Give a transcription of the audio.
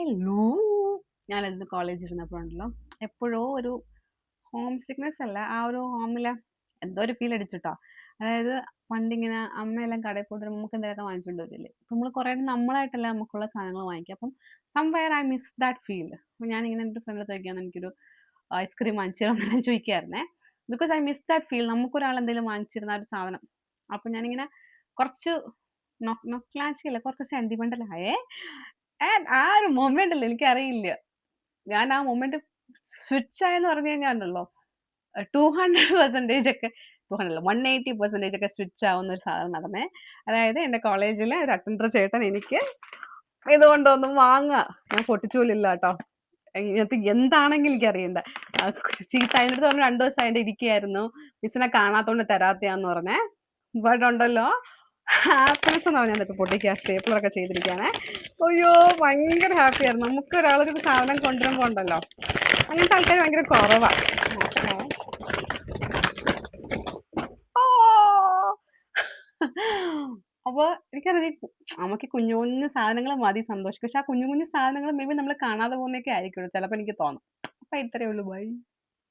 Hello! ഞാനിന്ന് കോളേജിലിരുന്നപ്പോഴുണ്ടല്ലോ, എപ്പോഴോ ഒരു ഹോം സിക്നെസ് അല്ല, ആ ഒരു ഹോമിലെ എന്തോ ഒരു ഫീൽ അടിച്ചുട്ടോ. അതായത് പണ്ടിങ്ങനെ അമ്മയെല്ലാം കടയിൽ പോയിട്ട് നമുക്ക് എന്തെങ്കിലുമൊക്കെ വാങ്ങിച്ചുകൊണ്ട് വരില്ലേ. അപ്പൊ നമ്മള് കുറേ നമ്മളായിട്ടല്ല നമുക്കുള്ള സാധനങ്ങൾ വാങ്ങിക്കുക. അപ്പം somewhere I miss that feel. അപ്പൊ ഞാനിങ്ങനെ എൻ്റെ ഫ്രണ്ടിനടുത്ത് ചോദിക്കാന്ന് എനിക്കൊരു ഐസ്ക്രീം വാങ്ങിച്ചു തരുമോന്ന് ഞാൻ ചോദിക്കുവായിരുന്നേ. Because I miss that feel. നമുക്കൊരാൾ എന്തെങ്കിലും വാങ്ങിച്ചു തരുന്ന ആ ഒരു സാധനം. അപ്പൊ ഞാനിങ്ങനെ കുറച്ച് നൊസ്റ്റാൾജിയ അല്ല, കുറച്ച് സെന്റിമെന്റൽ ആയേ. ആ ഒരു മൊമെന്റ് അല്ലേ എനിക്കറിയില്ല. ഞാൻ ആ മൊമെന്റ് സ്വിച്ച് ആയെന്ന് പറഞ്ഞു കഴിഞ്ഞാൽ ഉണ്ടല്ലോ 200% ഒക്കെ 200 അല്ല 180% ഒക്കെ സ്വിച്ച് ആവുന്ന ഒരു സാധനം നടന്നേ. അതായത് എന്റെ കോളേജിലെ ഒരു അറ്റൻഡർ ചേട്ടൻ എനിക്ക് ഇതുകൊണ്ടൊന്നും വാങ്ങാ. ഞാൻ പൊട്ടിച്ചു പോലും ഇല്ല കേട്ടോ. ഇങ്ങനത്തെ എന്താണെങ്കിലും എനിക്കറിയണ്ട. ചീത്ത അതിൻ്റെ അടുത്ത് പറഞ്ഞു 2 ദിവസം അതിന്റെ ഇരിക്കുകയായിരുന്നു. മിസ്സിനെ കാണാത്തോണ്ട് തരാത്തയാന്ന് പറഞ്ഞേ. ബട്ട് ഉണ്ടല്ലോ ഹാപ്പിനെസ് എന്ന് പറഞ്ഞാൽ ഇപ്പൊ പൊട്ടിക്കുക സ്റ്റേപ്പിളറൊക്കെ ചെയ്തിരിക്കുകയാണേ. അയ്യോ ഭയങ്കര ഹാപ്പി ആയിരുന്നു. നമുക്ക് ഒരാളൊരു സാധനം കൊണ്ടുവരുമ്പോ ഉണ്ടല്ലോ അങ്ങനത്തെ ആൾക്കാർ ഭയങ്കര കുറവാ. അപ്പൊ എനിക്കറിയാം നമുക്ക് കുഞ്ഞു കുഞ്ഞു സാധനങ്ങൾ മതി സന്തോഷിക്കും. പക്ഷെ ആ കുഞ്ഞു കുഞ്ഞു സാധനങ്ങൾ മേ ബി നമ്മൾ കാണാതെ പോകുന്നൊക്കെ ആയിരിക്കും ചിലപ്പോ എനിക്ക് തോന്നും. അപ്പൊ ഇത്രയേ ഉള്ളൂ. ബൈ.